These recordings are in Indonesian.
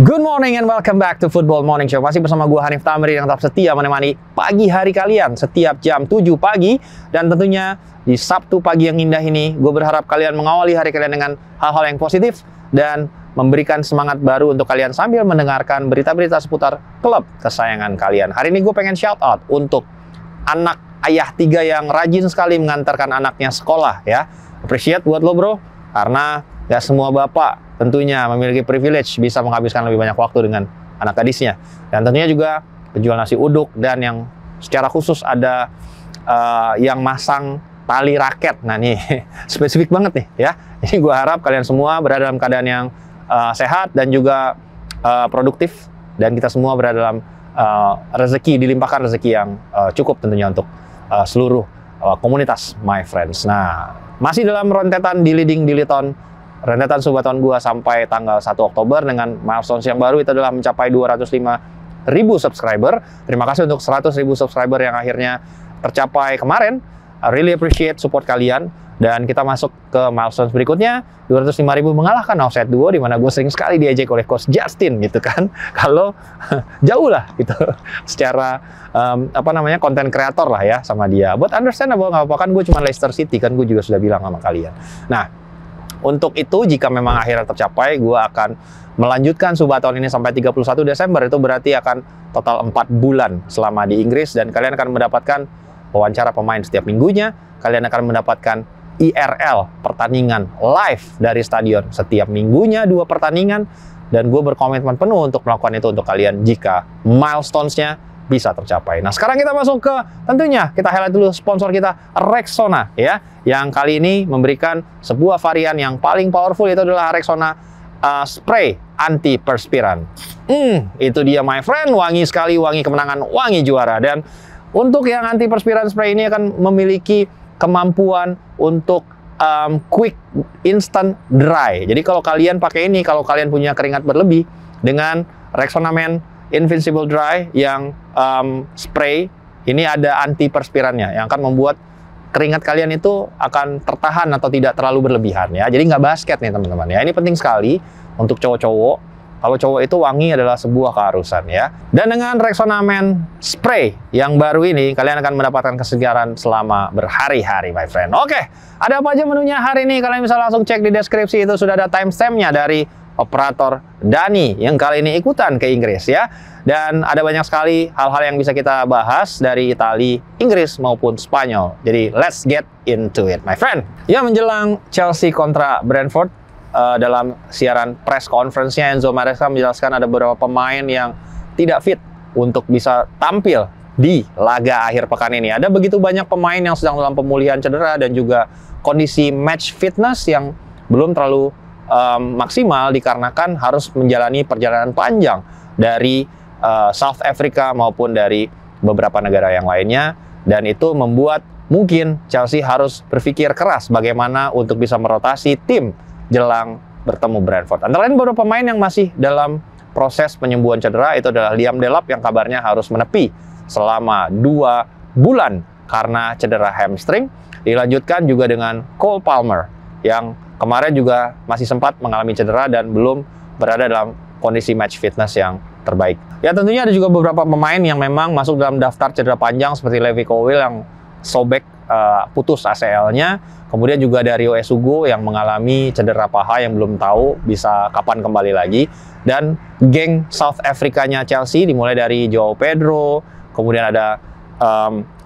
Good morning and welcome back to Football Morning Show. Masih bersama gue Hanif Tamrin yang tetap setia menemani pagi hari kalian setiap jam 7 pagi. Dan tentunya di Sabtu pagi yang indah ini, gue berharap kalian mengawali hari kalian dengan hal-hal yang positif dan memberikan semangat baru untuk kalian sambil mendengarkan berita-berita seputar klub kesayangan kalian. Hari ini gue pengen shout out untuk anak ayah 3 yang rajin sekali mengantarkan anaknya sekolah ya. Appreciate buat lo bro, karena gak semua bapak tentunya memiliki privilege bisa menghabiskan lebih banyak waktu dengan anak gadisnya. Dan tentunya juga penjual nasi uduk dan yang secara khusus ada yang masang tali raket. Nah nih, spesifik banget nih ya. Ini gue harap kalian semua berada dalam keadaan yang sehat dan juga produktif. Dan kita semua berada dalam rezeki, dilimpahkan rezeki yang cukup tentunya untuk seluruh komunitas my friends. Nah, masih dalam rentetan Diliding Diliton, rentetan Subaton gua sampai tanggal 1 Oktober dengan milestone yang baru itu adalah mencapai 205.000 subscriber. Terima kasih untuk 100.000 subscriber yang akhirnya tercapai kemarin. I really appreciate support kalian. Dan kita masuk ke milestone berikutnya, 205.000 mengalahkan Offside Duo, di mana gue sering sekali diejek oleh Coach Justin gitu kan. Kalau jauh lah gitu secara konten kreator lah ya sama dia. Buat understandable, nggak apa-apa, kan gue cuma Leicester City, kan gue juga sudah bilang sama kalian. Nah, untuk itu, jika memang akhirnya tercapai, gue akan melanjutkan Subaton ini sampai 31 Desember. Itu berarti akan total 4 bulan selama di Inggris. Dan kalian akan mendapatkan wawancara pemain setiap minggunya. Kalian akan mendapatkan IRL, pertandingan live dari stadion setiap minggunya, 2 pertandingan. Dan gue berkomitmen penuh untuk melakukan itu untuk kalian jika milestones-nya bisa tercapai. Nah, sekarang kita masuk ke, tentunya kita highlight dulu sponsor kita, Rexona ya, yang kali ini memberikan sebuah varian yang paling powerful, itu adalah Rexona spray antiperspiran. Itu dia my friend, wangi sekali, wangi kemenangan, wangi juara. Dan untuk yang antiperspiran spray ini akan memiliki kemampuan untuk quick instant dry. Jadi kalau kalian pakai ini, kalau kalian punya keringat berlebih, dengan Rexona Men Invincible Dry yang spray ini ada antiperspirannya yang akan membuat keringat kalian itu akan tertahan atau tidak terlalu berlebihan ya. Jadi nggak basket nih teman-teman ya. Ini penting sekali untuk cowok-cowok. Kalau cowok itu wangi adalah sebuah keharusan ya. Dan dengan Rexona Men Spray yang baru ini, kalian akan mendapatkan kesegaran selama berhari-hari my friend. Oke, ada apa aja menunya hari ini? Kalian bisa langsung cek di deskripsi, itu sudah ada timestamp-nya dari operator Dani yang kali ini ikutan ke Inggris ya. Dan ada banyak sekali hal-hal yang bisa kita bahas dari Italia, Inggris maupun Spanyol. Jadi let's get into it my friend. Ya, menjelang Chelsea kontra Brentford, dalam siaran press conference-nya Enzo Maresca menjelaskan ada beberapa pemain yang tidak fit untuk bisa tampil di laga akhir pekan ini. Ada begitu banyak pemain yang sedang dalam pemulihan cedera dan juga kondisi match fitness yang belum terlalu maksimal dikarenakan harus menjalani perjalanan panjang dari South Africa maupun dari beberapa negara yang lainnya, dan itu membuat mungkin Chelsea harus berpikir keras bagaimana untuk bisa merotasi tim jelang bertemu Brentford. Antara lain beberapa pemain yang masih dalam proses penyembuhan cedera itu adalah Liam Delap yang kabarnya harus menepi selama 2 bulan karena cedera hamstring. Dilanjutkan juga dengan Cole Palmer yang kemarin juga masih sempat mengalami cedera dan belum berada dalam kondisi match fitness yang terbaik. Ya, tentunya ada juga beberapa pemain yang memang masuk dalam daftar cedera panjang seperti Levi Colwill yang sobek putus ACL-nya. Kemudian juga Dario Esugo yang mengalami cedera paha yang belum tahu bisa kapan kembali lagi. Dan geng South Africa-nya Chelsea dimulai dari Joao Pedro, kemudian ada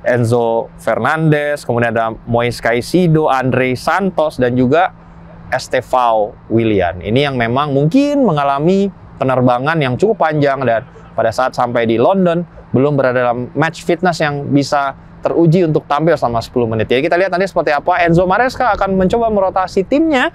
Enzo Fernandez, kemudian ada Moise Caicedo, Andre Santos, dan juga Estevao Willian. Ini yang memang mungkin mengalami penerbangan yang cukup panjang dan pada saat sampai di London belum berada dalam match fitness yang bisa teruji untuk tampil selama 10 menit. Jadi kita lihat nanti seperti apa Enzo Maresca akan mencoba merotasi timnya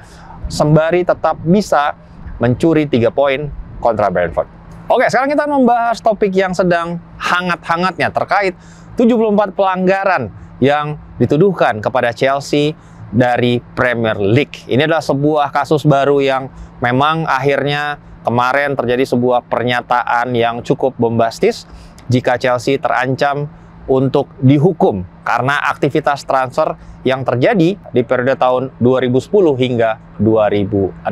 sembari tetap bisa mencuri 3 poin kontra Brentford. Oke, sekarang kita membahas topik yang sedang hangat-hangatnya terkait 74 pelanggaran yang dituduhkan kepada Chelsea dari Premier League. Ini adalah sebuah kasus baru yang memang akhirnya kemarin terjadi sebuah pernyataan yang cukup bombastis jika Chelsea terancam untuk dihukum karena aktivitas transfer yang terjadi di periode tahun 2010 hingga 2016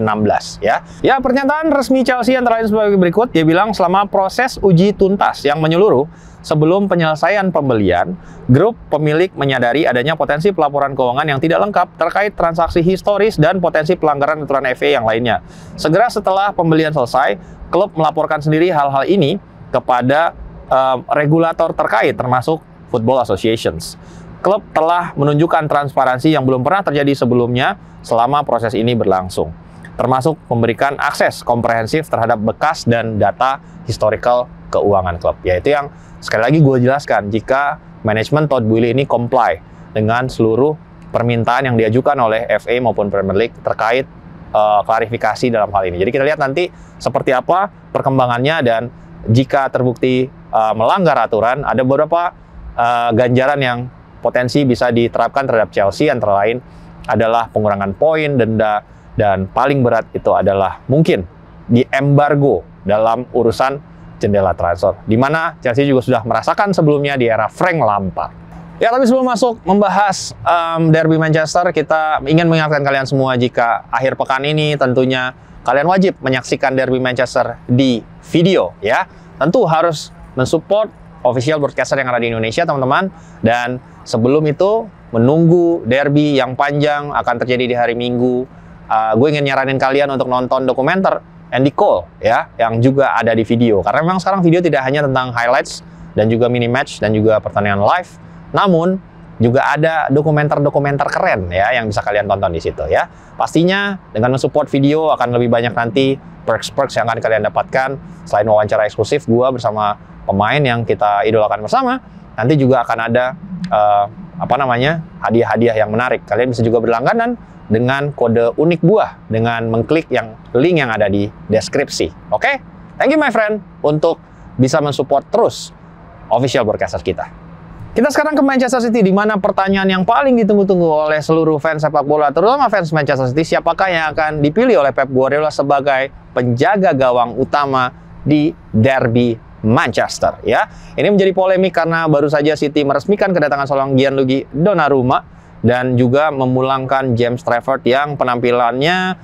ya. Ya, pernyataan resmi Chelsea antara lain sebagai berikut. Dia bilang selama proses uji tuntas yang menyeluruh sebelum penyelesaian pembelian, grup pemilik menyadari adanya potensi pelaporan keuangan yang tidak lengkap terkait transaksi historis dan potensi pelanggaran aturan FA yang lainnya. Segera setelah pembelian selesai, klub melaporkan sendiri hal-hal ini kepada regulator terkait termasuk Football Associations. Klub telah menunjukkan transparansi yang belum pernah terjadi sebelumnya selama proses ini berlangsung, termasuk memberikan akses komprehensif terhadap bekas dan data historical keuangan klub. Yaitu yang sekali lagi gue jelaskan, jika manajemen Todd Boehly ini comply dengan seluruh permintaan yang diajukan oleh FA maupun Premier League terkait klarifikasi dalam hal ini. Jadi kita lihat nanti seperti apa perkembangannya, dan jika terbukti melanggar aturan, ada beberapa ganjaran yang potensi bisa diterapkan terhadap Chelsea, antara lain adalah pengurangan poin, denda, dan paling berat itu adalah mungkin di embargo dalam urusan jendela transfer, di mana Chelsea juga sudah merasakan sebelumnya di era Frank Lampard. Ya, tapi sebelum masuk membahas derby Manchester, kita ingin mengingatkan kalian semua jika akhir pekan ini tentunya kalian wajib menyaksikan derby Manchester di video ya. Tentu harus mensupport official broadcaster yang ada di Indonesia, teman-teman. Dan sebelum itu, menunggu derby yang panjang akan terjadi di hari Minggu, gue ingin nyaranin kalian untuk nonton dokumenter Andy Cole ya, yang juga ada di video. Karena memang sekarang video tidak hanya tentang highlights dan juga mini match dan juga pertandingan live, namun juga ada dokumenter-dokumenter keren ya yang bisa kalian tonton di situ ya. Pastinya dengan mensupport video akan lebih banyak nanti perks-perks yang akan kalian dapatkan. Selain wawancara eksklusif gua bersama pemain yang kita idolakan bersama, nanti juga akan ada hadiah-hadiah yang menarik. Kalian bisa juga berlangganan dengan kode unik gua dengan mengklik link yang ada di deskripsi. Oke? Thank you my friend untuk bisa mensupport terus official broadcaster kita. Kita sekarang ke Manchester City, di mana pertanyaan yang paling ditunggu-tunggu oleh seluruh fans sepak bola, terutama fans Manchester City, siapakah yang akan dipilih oleh Pep Guardiola sebagai penjaga gawang utama di derby Manchester ya. Ini menjadi polemik karena baru saja City meresmikan kedatangan seorang Gianluigi Donnarumma dan juga memulangkan James Trafford yang penampilannya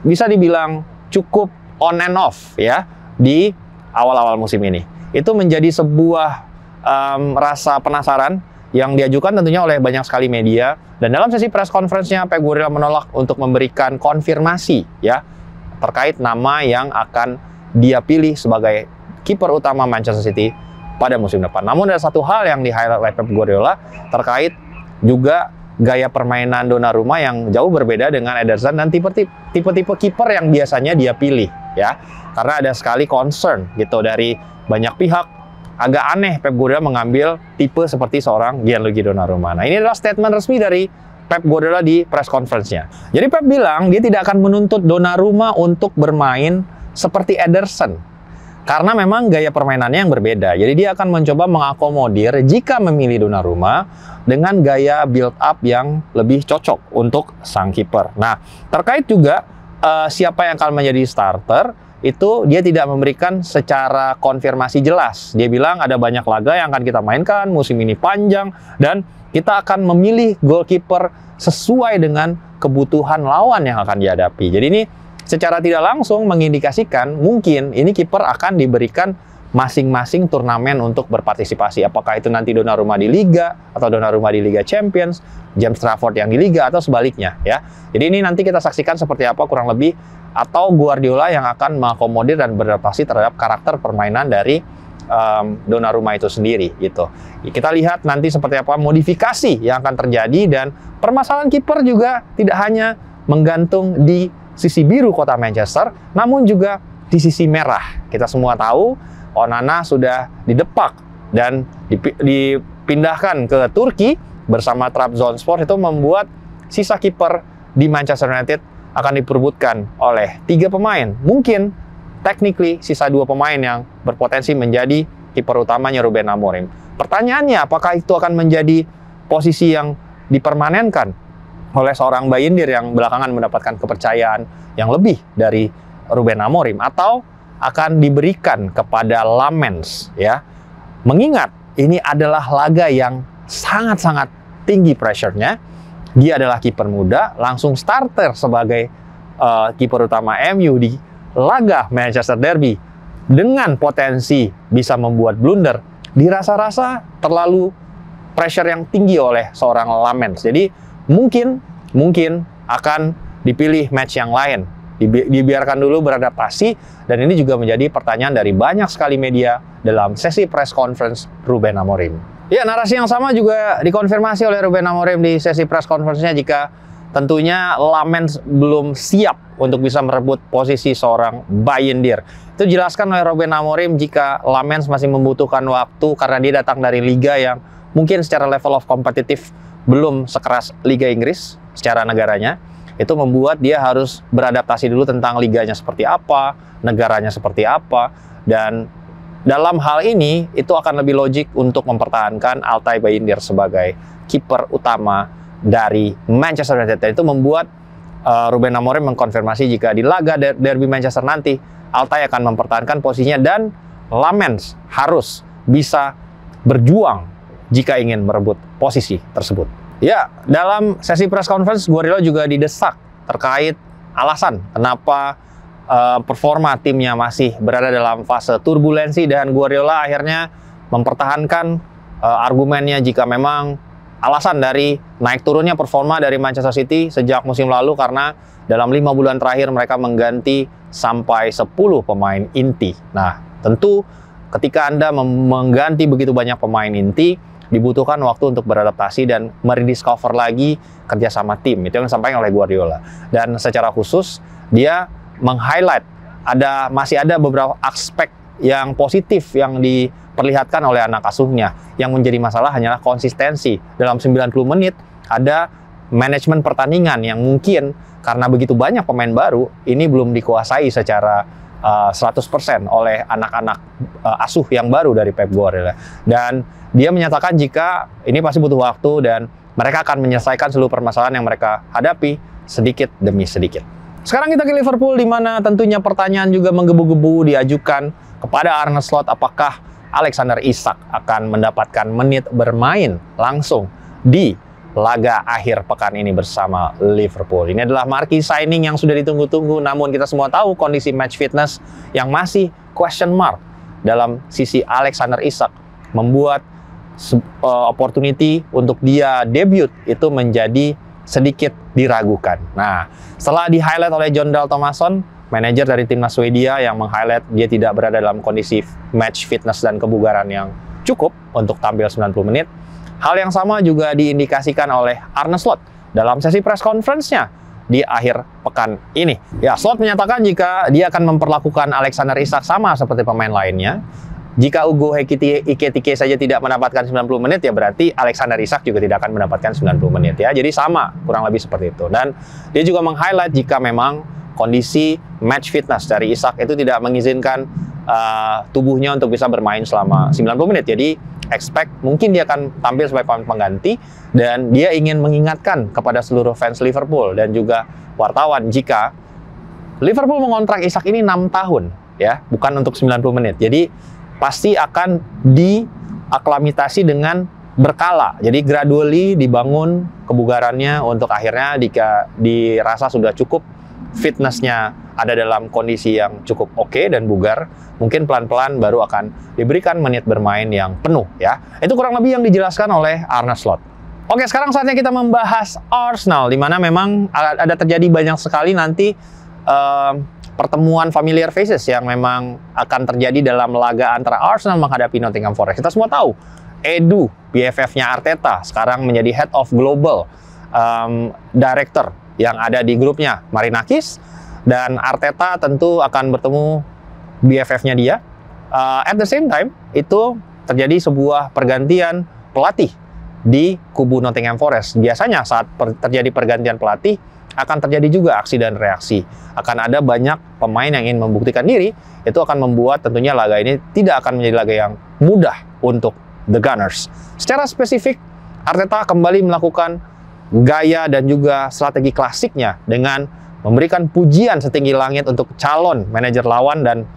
bisa dibilang cukup on and off ya di awal-awal musim ini. Itu menjadi sebuah rasa penasaran yang diajukan tentunya oleh banyak sekali media, dan dalam sesi press conference-nya Pep Guardiola menolak untuk memberikan konfirmasi ya terkait nama yang akan dia pilih sebagai kiper utama Manchester City pada musim depan. Namun ada satu hal yang di-highlight oleh Pep Guardiola terkait juga gaya permainan Donnarumma yang jauh berbeda dengan Ederson dan tipe-tipe kiper yang biasanya dia pilih ya. Karena ada sekali concern gitu dari banyak pihak. Agak aneh Pep Guardiola mengambil tipe seperti seorang Gianluigi Donnarumma. Nah, ini adalah statement resmi dari Pep Guardiola di press conference-nya. Jadi Pep bilang dia tidak akan menuntut Donnarumma untuk bermain seperti Ederson, karena memang gaya permainannya yang berbeda. Jadi dia akan mencoba mengakomodir jika memilih Donnarumma dengan gaya build up yang lebih cocok untuk sang kiper. Nah, terkait juga siapa yang akan menjadi starter, itu dia tidak memberikan secara konfirmasi jelas. Dia bilang ada banyak laga yang akan kita mainkan, musim ini panjang, dan kita akan memilih goalkeeper sesuai dengan kebutuhan lawan yang akan dihadapi. Jadi ini secara tidak langsung mengindikasikan mungkin ini kiper akan diberikan masing-masing turnamen untuk berpartisipasi. Apakah itu nanti Donnarumma di Liga, atau Donnarumma di Liga Champions, James Trafford yang di Liga, atau sebaliknya ya. Jadi ini nanti kita saksikan seperti apa kurang lebih, atau Guardiola yang akan mengakomodir dan beradaptasi terhadap karakter permainan dari Donnarumma itu sendiri gitu. Kita lihat nanti seperti apa modifikasi yang akan terjadi, dan permasalahan kiper juga tidak hanya menggantung di sisi biru kota Manchester, namun juga di sisi merah. Kita semua tahu Onana sudah didepak dan dipindahkan ke Turki bersama Trabzonspor. Itu membuat sisa kiper di Manchester United akan diperebutkan oleh 3 pemain. Mungkin technically sisa 2 pemain yang berpotensi menjadi kiper utamanya Ruben Amorim. Pertanyaannya, apakah itu akan menjadi posisi yang dipermanenkan oleh seorang Bayindir yang belakangan mendapatkan kepercayaan yang lebih dari Ruben Amorim, atau akan diberikan kepada Lamens ya. Mengingat ini adalah laga yang sangat-sangat tinggi pressure-nya. Dia adalah kiper muda, langsung starter sebagai kiper utama MU di laga Manchester Derby dengan potensi bisa membuat blunder. Dirasa-rasa terlalu pressure yang tinggi oleh seorang Lamens. Jadi mungkin akan dipilih match yang lain. Dibiarkan dulu beradaptasi, dan ini juga menjadi pertanyaan dari banyak sekali media dalam sesi press conference Ruben Amorim. Ya, narasi yang sama juga dikonfirmasi oleh Ruben Amorim di sesi press conference-nya jika tentunya Lamens belum siap untuk bisa merebut posisi seorang Bayindir. Itu dijelaskan oleh Ruben Amorim jika Lamens masih membutuhkan waktu karena dia datang dari liga yang mungkin secara level of kompetitif belum sekeras Liga Inggris secara negaranya. Itu membuat dia harus beradaptasi dulu tentang liganya seperti apa, negaranya seperti apa, dan dalam hal ini itu akan lebih logik untuk mempertahankan Altay Bayindir sebagai kiper utama dari Manchester United. Dan itu membuat Ruben Amorim mengkonfirmasi jika di laga derby Manchester nanti Altay akan mempertahankan posisinya dan Lamens harus bisa berjuang jika ingin merebut posisi tersebut. Ya, dalam sesi press conference Guardiola juga didesak terkait alasan kenapa performa timnya masih berada dalam fase turbulensi, dan Guardiola akhirnya mempertahankan argumennya jika memang alasan dari naik turunnya performa dari Manchester City sejak musim lalu karena dalam 5 bulan terakhir mereka mengganti sampai 10 pemain inti. Nah, tentu ketika Anda mengganti begitu banyak pemain inti, dibutuhkan waktu untuk beradaptasi dan merediscover lagi kerjasama tim. Itu yang disampaikan oleh Guardiola. Dan secara khusus dia meng-highlight masih ada beberapa aspek yang positif yang diperlihatkan oleh anak asuhnya. Yang menjadi masalah hanyalah konsistensi. Dalam 90 menit ada manajemen pertandingan yang mungkin karena begitu banyak pemain baru, ini belum dikuasai secara 100% oleh anak-anak asuh yang baru dari Pep Guardiola. Dan dia menyatakan jika ini pasti butuh waktu dan mereka akan menyelesaikan seluruh permasalahan yang mereka hadapi sedikit demi sedikit. Sekarang kita ke Liverpool, di mana tentunya pertanyaan juga menggebu-gebu diajukan kepada Arne Slot apakah Alexander Isak akan mendapatkan menit bermain langsung di laga akhir pekan ini bersama Liverpool. Ini adalah marquee signing yang sudah ditunggu-tunggu, namun kita semua tahu kondisi match fitness yang masih question mark dalam sisi Alexander Isak membuat opportunity untuk dia debut itu menjadi sedikit diragukan. Nah, setelah di-highlight oleh Jon Dahl Tomasson, manajer dari timnas Swedia, yang meng-highlight dia tidak berada dalam kondisi match fitness dan kebugaran yang cukup untuk tampil 90 menit. Hal yang sama juga diindikasikan oleh Arne Slot dalam sesi press conference-nya di akhir pekan ini. Ya, Slot menyatakan jika dia akan memperlakukan Alexander Isak sama seperti pemain lainnya. Jika Ugo Ekitike saja tidak mendapatkan 90 menit, ya berarti Alexander Isak juga tidak akan mendapatkan 90 menit ya. Jadi sama, kurang lebih seperti itu. Dan dia juga meng-highlight jika memang kondisi match fitness dari Isak itu tidak mengizinkan tubuhnya untuk bisa bermain selama 90 menit. Jadi expect mungkin dia akan tampil sebagai pemain pengganti, dan dia ingin mengingatkan kepada seluruh fans Liverpool dan juga wartawan jika Liverpool mengontrak Isak ini 6 tahun ya, bukan untuk 90 menit. Jadi pasti akan diaklamitasi dengan berkala. Jadi gradually dibangun kebugarannya untuk akhirnya jika dirasa sudah cukup fitnessnya ada dalam kondisi yang cukup oke dan bugar, mungkin pelan-pelan baru akan diberikan menit bermain yang penuh ya. Itu kurang lebih yang dijelaskan oleh Arne Slot. Oke, sekarang saatnya kita membahas Arsenal, di mana memang ada terjadi banyak sekali nanti pertemuan familiar faces yang memang akan terjadi dalam laga antara Arsenal menghadapi Nottingham Forest. Kita semua tahu, Edu, BFF-nya Arteta, sekarang menjadi Head of Global Director yang ada di grupnya Marinakis, dan Arteta tentu akan bertemu BFF-nya dia. At the same time, itu terjadi sebuah pergantian pelatih di kubu Nottingham Forest. Biasanya saat terjadi pergantian pelatih, akan terjadi juga aksi dan reaksi. Akan ada banyak pemain yang ingin membuktikan diri, itu akan membuat tentunya laga ini tidak akan menjadi laga yang mudah untuk The Gunners. Secara spesifik, Arteta kembali melakukan gaya dan juga strategi klasiknya dengan memberikan pujian setinggi langit untuk calon manajer lawan dan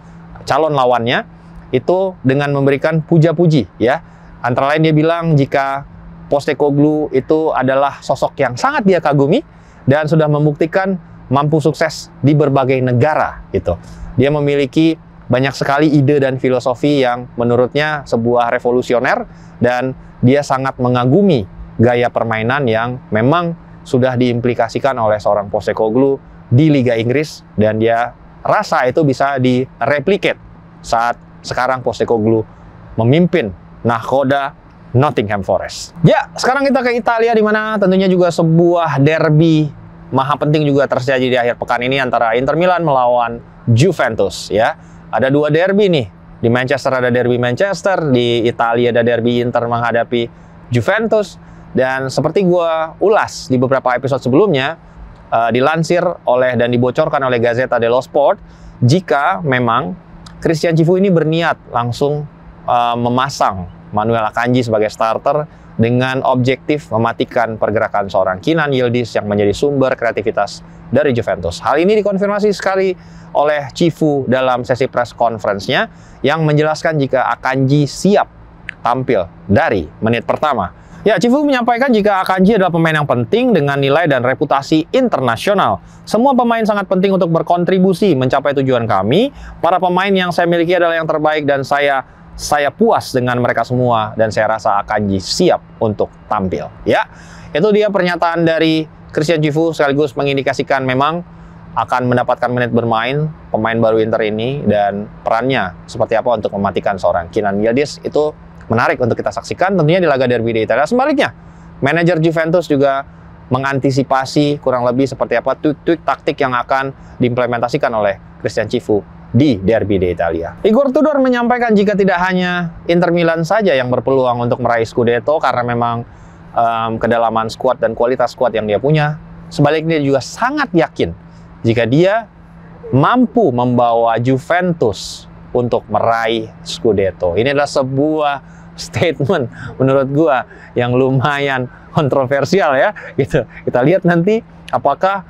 calon lawannya, itu dengan memberikan puja-puji ya. Antara lain dia bilang jika Postecoglou itu adalah sosok yang sangat dia kagumi dan sudah membuktikan mampu sukses di berbagai negara gitu. Dia memiliki banyak sekali ide dan filosofi yang menurutnya sebuah revolusioner, dan dia sangat mengagumi gaya permainan yang memang sudah diimplikasikan oleh seorang Postecoglou di Liga Inggris, dan dia rasa itu bisa direplicate saat sekarang Postecoglou memimpin nahkoda Nottingham Forest. Ya, sekarang kita ke Italia, di mana tentunya juga sebuah derby maha penting juga terjadi di akhir pekan ini antara Inter Milan melawan Juventus ya. Ada dua derby nih. Di Manchester ada derby Manchester, di Italia ada derby Inter menghadapi Juventus. Dan seperti gua ulas di beberapa episode sebelumnya, dilansir oleh dan dibocorkan oleh Gazzetta dello Sport, jika memang Christian Cifu ini berniat langsung memasang Manuel Akanji sebagai starter dengan objektif mematikan pergerakan seorang Kenan Yildiz yang menjadi sumber kreativitas dari Juventus. Hal ini dikonfirmasi sekali oleh Cifu dalam sesi press conference-nya yang menjelaskan jika Akanji siap tampil dari menit pertama. Ya, Cifu menyampaikan jika Akanji adalah pemain yang penting dengan nilai dan reputasi internasional. Semua pemain sangat penting untuk berkontribusi mencapai tujuan kami. Para pemain yang saya miliki adalah yang terbaik dan saya puas dengan mereka semua, dan saya rasa Akanji siap untuk tampil. Ya, itu dia pernyataan dari Christian Cifu, sekaligus mengindikasikan memang akan mendapatkan menit bermain pemain baru Inter ini, dan perannya seperti apa untuk mematikan seorang Kenan Yildiz itu menarik untuk kita saksikan tentunya di laga derby di Italia. Sebaliknya, manajer Juventus juga mengantisipasi kurang lebih seperti apa tweak taktik yang akan diimplementasikan oleh Christian Cifu di derby di Italia. Igor Tudor menyampaikan jika tidak hanya Inter Milan saja yang berpeluang untuk meraih Scudetto karena memang kedalaman skuad dan kualitas skuad yang dia punya, sebaliknya dia juga sangat yakin jika dia mampu membawa Juventus untuk meraih Scudetto. Ini adalah sebuah statement menurut gua yang lumayan kontroversial ya, gitu. Kita lihat nanti apakah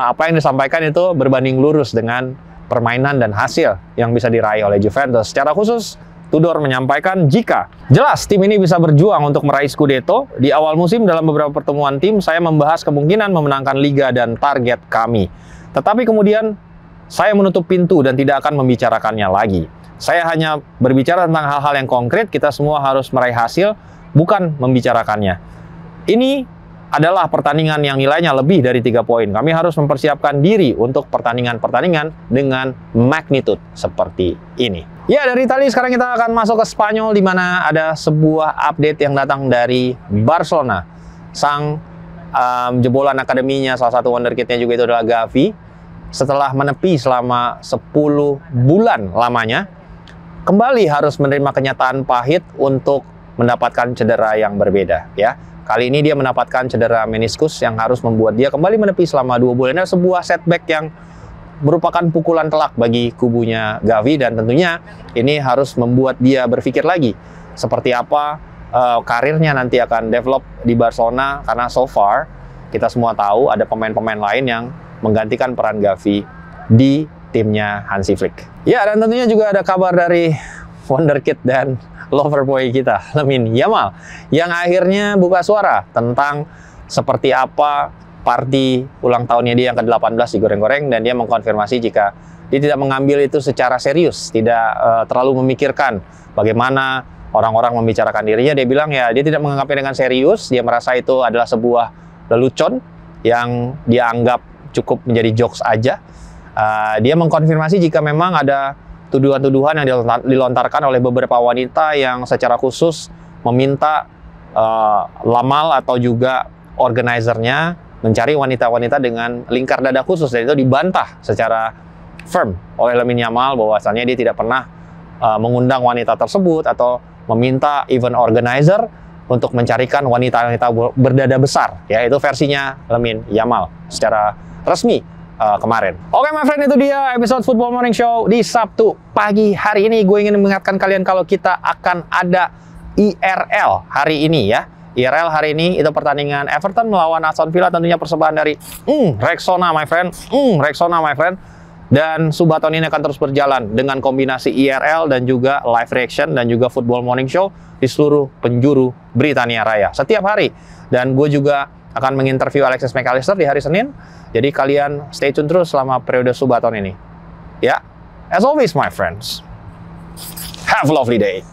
apa yang disampaikan itu berbanding lurus dengan permainan dan hasil yang bisa diraih oleh Juventus. Secara khusus, Tudor menyampaikan jika jelas tim ini bisa berjuang untuk meraih Scudetto. Di awal musim dalam beberapa pertemuan tim, saya membahas kemungkinan memenangkan Liga dan target kami. Tetapi kemudian saya menutup pintu dan tidak akan membicarakannya lagi. Saya hanya berbicara tentang hal-hal yang konkret, kita semua harus meraih hasil, bukan membicarakannya. Ini adalah pertandingan yang nilainya lebih dari 3 poin. Kami harus mempersiapkan diri untuk pertandingan-pertandingan dengan magnitude seperti ini. Ya, dari Italia sekarang kita akan masuk ke Spanyol, di mana ada sebuah update yang datang dari Barcelona. Sang jebolan akademinya, salah satu wonderkidnya juga itu adalah Gavi. Setelah menepi selama 10 bulan lamanya, kembali harus menerima kenyataan pahit untuk mendapatkan cedera yang berbeda ya. Kali ini dia mendapatkan cedera meniskus yang harus membuat dia kembali menepi selama 2 bulan. Ini sebuah setback yang merupakan pukulan telak bagi kubunya Gavi, dan tentunya ini harus membuat dia berpikir lagi seperti apa karirnya nanti akan develop di Barcelona, karena so far kita semua tahu ada pemain-pemain lain yang menggantikan peran Gavi di timnya Hansi Flick. Ya, dan tentunya juga ada kabar dari wonderkid dan loverboy kita, Lamine Yamal, yang akhirnya buka suara tentang seperti apa party ulang tahunnya dia yang ke-18 digoreng-goreng, dan dia mengkonfirmasi jika dia tidak mengambil itu secara serius, tidak terlalu memikirkan bagaimana orang-orang membicarakan dirinya. Dia bilang ya dia tidak menganggapnya dengan serius, dia merasa itu adalah sebuah lelucon yang dia anggap cukup menjadi jokes aja. Dia mengkonfirmasi jika memang ada tuduhan-tuduhan yang dilontarkan oleh beberapa wanita yang secara khusus meminta Lamal atau juga organizernya mencari wanita-wanita dengan lingkar dada khusus, dan itu dibantah secara firm oleh Lamine Yamal bahwasannya dia tidak pernah mengundang wanita tersebut atau meminta event organizer untuk mencarikan wanita-wanita berdada besar. Ya, itu versinya Lamine Yamal secara resmi kemarin. Oke, my friend, itu dia episode Football Morning Show di Sabtu pagi hari ini. Gue ingin mengingatkan kalian kalau kita akan ada IRL hari ini ya. IRL hari ini itu pertandingan Everton melawan Aston Villa, tentunya persembahan dari Rexona, my friend. Rexona, my friend. Dan Subathon ini akan terus berjalan dengan kombinasi IRL dan juga live reaction dan juga Football Morning Show di seluruh penjuru Britania Raya setiap hari. Dan gue juga akan menginterview Alexis McAllister di hari Senin. Jadi kalian stay tune terus selama periode Subathon ini. Ya, as always my friends, have a lovely day.